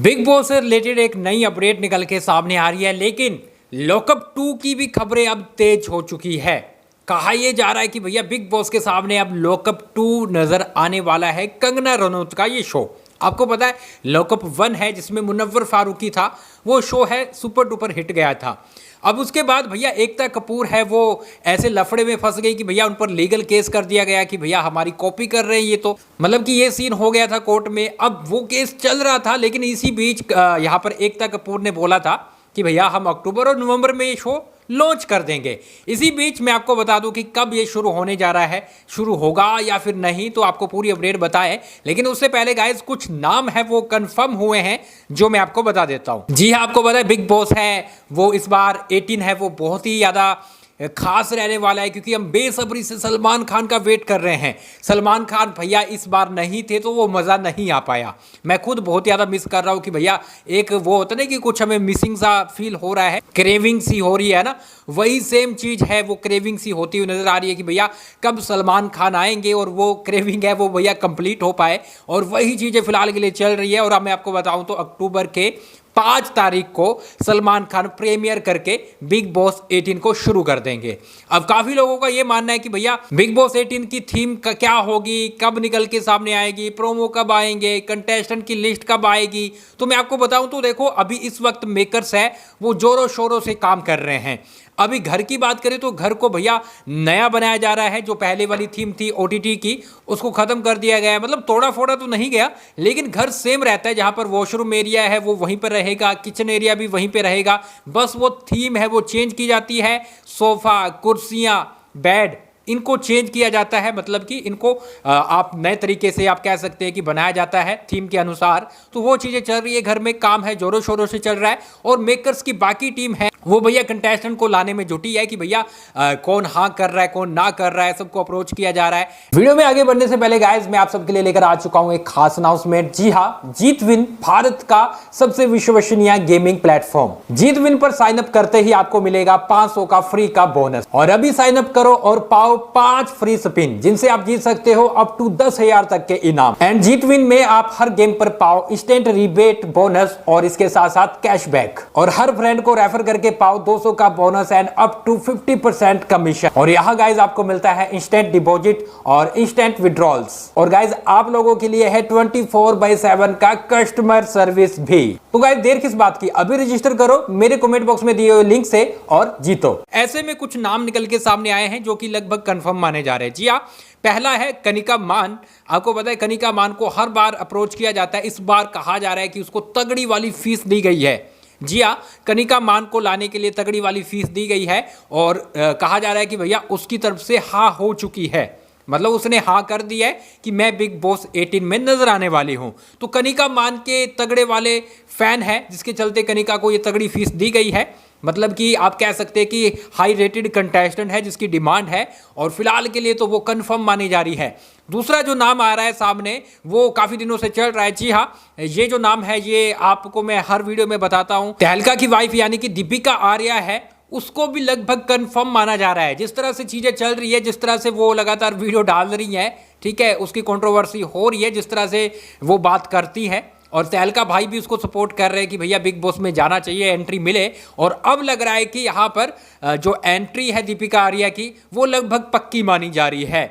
Big boss से related एक नई अपडेट निकल के सामने आ रही है, लेकिन लॉकअप 2 की भी खबरें अब तेज हो चुकी है। कहा यह जा रहा है कि भैया बिग बॉस के सामने अब लॉकअप 2 नजर आने वाला है। कंगना रनौत का ये शो, आपको पता है लॉकअप 1 है जिसमें मुनव्वर फारूकी था, वो शो है सुपर डुपर हिट गया था। अब उसके बाद भैया एकता कपूर है, वो ऐसे लफड़े में फंस गई कि भैया उन पर लीगल केस कर दिया गया कि भैया हमारी कॉपी कर रहे हैं। ये तो मतलब कि ये सीन हो गया था कोर्ट में। अब वो केस चल रहा था, लेकिन इसी बीच यहाँ पर एकता कपूर ने बोला था कि भैया हम अक्टूबर और नवंबर में ये शो लॉन्च कर देंगे। इसी बीच मैं आपको बता दूं कि कब ये शुरू होने जा रहा है, शुरू होगा या फिर नहीं, तो आपको पूरी अपडेट बताएं। लेकिन उससे पहले गाइस कुछ नाम है वो कंफर्म हुए हैं जो मैं आपको बता देता हूं। जी हाँ, आपको पता है बिग बॉस है वो इस बार 18 है, वो बहुत ही ज़्यादा खास रहने वाला है, क्योंकि हम बेसब्री से सलमान खान का वेट कर रहे हैं। सलमान खान भैया इस बार नहीं थे तो वो मज़ा नहीं आ पाया। मैं खुद बहुत ज़्यादा मिस कर रहा हूँ कि भैया एक वो होता ना कि कुछ हमें मिसिंग सा फील हो रहा है, क्रेविंग सी हो रही है ना, वही सेम चीज़ है, वो क्रेविंग सी होती हुई नज़र आ रही है कि भैया कब सलमान खान आएंगे और वो क्रेविंग है वो भैया कंप्लीट हो पाए। और वही चीज़ें फिलहाल के लिए चल रही है। और अब मैं आपको बताऊँ तो अक्टूबर के 5 तारीख को सलमान खान प्रीमियर करके बिग बॉस 18 को शुरू कर देंगे। अब काफ़ी लोगों का ये मानना है कि भैया बिग बॉस 18 की थीम का क्या होगी, कब निकल के सामने आएगी, प्रोमो कब आएंगे, कंटेस्टेंट की लिस्ट कब आएगी। तो मैं आपको बताऊं तो देखो अभी इस वक्त मेकर्स है वो जोरों शोरों से काम कर रहे हैं। अभी घर की बात करें तो घर को भैया नया बनाया जा रहा है। जो पहले वाली थीम थी ओटीटी की उसको खत्म कर दिया गया है, मतलब तोड़ा फोड़ा तो नहीं गया, लेकिन घर सेम रहता है। जहां पर वॉशरूम एरिया है वो वहीं पर रहेगा, किचन एरिया भी वहीं पर रहेगा, बस वो थीम है वो चेंज की जाती है। सोफा, कुर्सियां, बेड, इनको चेंज किया जाता है, मतलब कि इनको आप नए तरीके से आप कह सकते हैं कि बनाया जाता है थीम के अनुसार। तो वो चीज़ें चल रही है, घर में काम है जोरों शोरों से चल रहा है। और मेकर्स की बाकी टीम है वो भैया कंटेस्टेंट को लाने में जुटी है कि भैया कौन हाँ कर रहा है कौन ना कर रहा है, सबको अप्रोच किया जा रहा है। वीडियो में आगे बढ़ने से पहले गाइस मैं आप सबके लिए लेकर आ चुका हूं एक खास अनाउंसमेंट। जी हाँ, जीत विन भारत का सबसे विश्वसनीय गेमिंग प्लेटफॉर्म। जीत विन पर साइन अप करते ही आपको मिलेगा 500 का फ्री का बोनस। और अभी साइन अप करो और पाओ 5 फ्री स्पिन जिनसे आप जीत सकते हो अप टू 10,000 तक के इनाम। एंड जीत विन में आप हर गेम पर पाओ इंस्टेंट रिबेट बोनस और इसके साथ साथ कैशबैक। और हर फ्रेंड को रेफर करके पाओ 200 का bonus and up to 50% commission. और यहाँ गाइज आपको मिलता है इंस्टेंट डिपॉजिट और इंस्टेंट विड्रॉल्स। और गाइज आप लोगों के लिए है 24/7 का कस्टमर सर्विस भी। तो गाइज देर किस बात की, अभी रजिस्टर करो मेरे कमेंट बॉक्स में दिए हुए लिंक से और जीतो। ऐसे में कुछ नाम निकल के सामने आए हैं जो कि लगभग कंफर्म माने जा रहे हैं। जी हाँ, पहला है कनिका मान। आपको पता है कनिका मान को हर बार अप्रोच किया जाता है, इस बार कहा जा रहा है कि उसको तगड़ी वाली फीस दी गई है। जी हाँ, कनिका मान को लाने के लिए तगड़ी वाली फीस दी गई है। और कहा जा रहा है कि भैया उसकी तरफ से हाँ हो चुकी है, मतलब उसने हाँ कर दिया है कि मैं बिग बॉस 18 में नजर आने वाली हूँ। तो कनिका मान के तगड़े वाले फैन है, जिसके चलते कनिका को ये तगड़ी फीस दी गई है। मतलब कि आप कह सकते हैं कि हाई रेटेड कंटेस्टेंट है जिसकी डिमांड है, और फिलहाल के लिए तो वो कंफर्म मानी जा रही है। दूसरा जो नाम आ रहा है सामने वो काफी दिनों से चल रहा है। जी हाँ, ये जो नाम है ये आपको मैं हर वीडियो में बताता हूँ। तहलका की वाइफ यानी कि दीपिका आर्या है, उसको भी लगभग कंफर्म माना जा रहा है। जिस तरह से चीजें चल रही है, जिस तरह से वो लगातार वीडियो डाल रही है, ठीक है, उसकी कंट्रोवर्सी हो रही है, जिस तरह से वो बात करती है, और तहलका भाई भी उसको सपोर्ट कर रहे हैं कि भैया बिग बॉस में जाना चाहिए, एंट्री मिले। और अब लग रहा है कि यहाँ पर जो एंट्री है दीपिका आर्या की वो लगभग पक्की मानी जा रही है।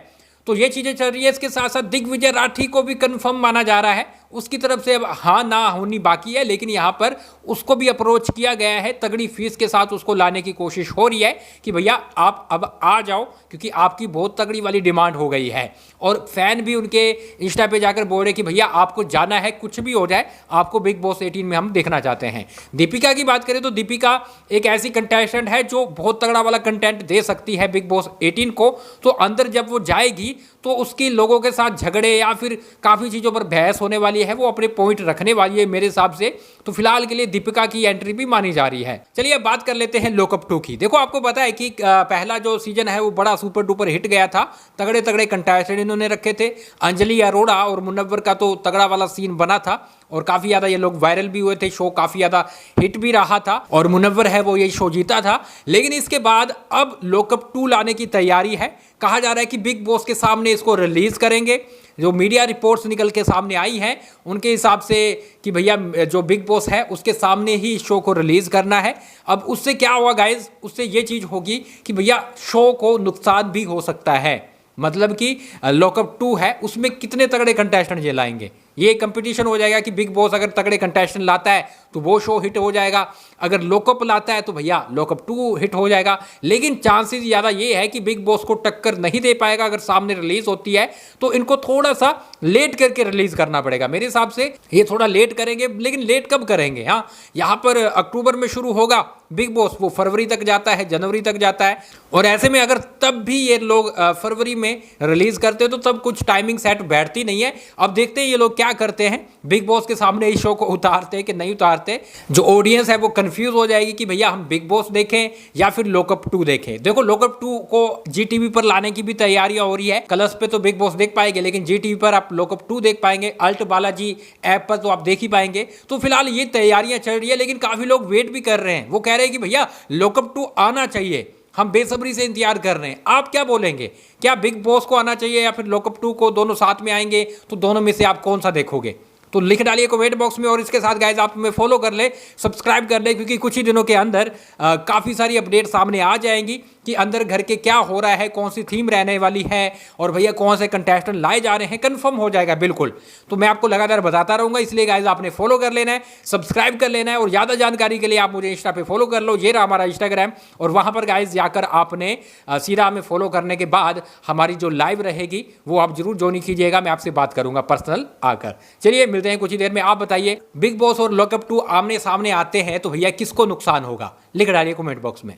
तो ये चीज़ें चल रही है। इसके साथ साथ दिग्विजय राठी को भी कंफर्म माना जा रहा है, उसकी तरफ से अब हाँ ना होनी बाकी है, लेकिन यहाँ पर उसको भी अप्रोच किया गया है, तगड़ी फीस के साथ उसको लाने की कोशिश हो रही है कि भैया आप अब आ जाओ, क्योंकि आपकी बहुत तगड़ी वाली डिमांड हो गई है। और फैन भी उनके इंस्टा पे जाकर बोल रहे कि भैया आपको जाना है, कुछ भी हो जाए आपको बिग बॉस 18 में हम देखना चाहते हैं। दीपिका की बात करें तो दीपिका एक ऐसी कंटेस्टेंट है जो बहुत तगड़ा वाला कंटेंट दे सकती है बिग बॉस 18 को। तो अंदर जब वो जाएगी तो उसकी लोगों के साथ झगड़े या फिर काफ़ी चीज़ों पर बहस होने वाली है, वो अपने पॉइंट रखने वाली है मेरे हिसाब से। तो फिलहाल के लिए दीपिका की एंट्री भी मानी जा रही है। चलिए अब बात कर लेते हैं लॉकअप 2 की। देखो आपको पता है कि पहला जो सीजन है वो बड़ा सुपर डुपर हिट गया था, तगड़े तगड़े कंटेस्टेंट इन्होंने रखे थे। अंजलि अरोड़ा और मुनव्वर का तो तगड़ा वाला सीन बना था और काफ़ी ज़्यादा ये लोग वायरल भी हुए थे, शो काफ़ी ज़्यादा हिट भी रहा था और मुनव्वर है वो ये शो जीता था। लेकिन इसके बाद अब लॉकअप 2 लाने की तैयारी है। कहा जा रहा है कि बिग बॉस के सामने इसको रिलीज करेंगे, जो मीडिया रिपोर्ट्स निकल के सामने आई हैं उनके हिसाब से कि भैया जो बिग बॉस है उसके सामने ही शो को रिलीज़ करना है। अब उससे क्या हुआ गाइज, उससे ये चीज़ होगी कि भैया शो को नुकसान भी हो सकता है। मतलब कि लॉकअप 2 है, उसमें कितने तगड़े कंटेस्टेंट ये लाएंगे, ये कंपटीशन हो जाएगा कि बिग बॉस अगर तगड़े कंटेस्टेंट लाता है तो वो शो हिट हो जाएगा, अगर लॉकअप लाता है तो भैया लॉकअप 2 हिट हो जाएगा। लेकिन चांसेस ज़्यादा ये है कि बिग बॉस को टक्कर नहीं दे पाएगा। अगर सामने रिलीज होती है तो इनको थोड़ा सा लेट करके रिलीज करना पड़ेगा मेरे हिसाब से। ये थोड़ा लेट करेंगे, लेकिन लेट कब करेंगे, हाँ यहाँ पर अक्टूबर में शुरू होगा बिग बॉस, वो फरवरी तक जाता है, जनवरी तक जाता है। और ऐसे में अगर तब भी ये लोग फरवरी में रिलीज करते तो तब कुछ टाइमिंग सेट बैठती नहीं है। अब देखते हैं ये लोग क्या करते हैं, बिग बॉस के सामने इस शो को उतारते हैं कि नहीं उतारते। जो ऑडियंस है वो कंफ्यूज हो जाएगी कि भैया हम बिग बॉस देखें या फिर लॉकअप 2 देखें। देखो लॉकअप 2 को जीटीवी पर लाने की भी तैयारियां हो रही है। कलर्स पे तो बिग बॉस देख पाएंगे, लेकिन जीटीवी पर आप लॉकअप 2 देख पाएंगे, अल्ट बालाजी ऐप पर तो आप देख ही पाएंगे। तो फिलहाल ये तैयारियां चल रही है, लेकिन काफी लोग वेट भी कर रहे हैं। वो कह रहे हैं कि भैया लॉकअप 2 आना चाहिए, हम बेसब्री से इंतजार कर रहे हैं। आप क्या बोलेंगे, क्या बिग बॉस को आना चाहिए या फिर लॉकअप 2 को, दोनों साथ में आएंगे तो दोनों में से आप कौन सा देखोगे? तो लिख डालिए कमेंट बॉक्स में। और इसके साथ गाइज आप हमें फॉलो कर ले, सब्सक्राइब कर ले, क्योंकि कुछ ही दिनों के अंदर काफ़ी सारी अपडेट सामने आ जाएंगी कि अंदर घर के क्या हो रहा है, कौन सी थीम रहने वाली है और भैया कौन से कंटेस्टेंट लाए जा रहे हैं। कंफर्म हो जाएगा बिल्कुल, तो मैं आपको लगातार बताता रहूँगा। इसलिए गाइज आपने फॉलो कर लेना है, सब्सक्राइब कर लेना है। और ज़्यादा जानकारी के लिए आप मुझे इंस्टा पे फॉलो कर लो, ये रहा हमारा इंस्टाग्राम। और वहाँ पर गाइज जाकर आपने सीधा हमें फॉलो करने के बाद हमारी जो लाइव रहेगी वो आप जरूर ज्वाइन कीजिएगा। मैं आपसे बात करूँगा पर्सनल आकर। चलिए मिलते हैं कुछ ही देर में। आप बताइए, बिग बॉस और लॉकअप 2 आमने सामने आते हैं तो भैया किसको नुकसान होगा? लिख डालिए कमेंट बॉक्स में।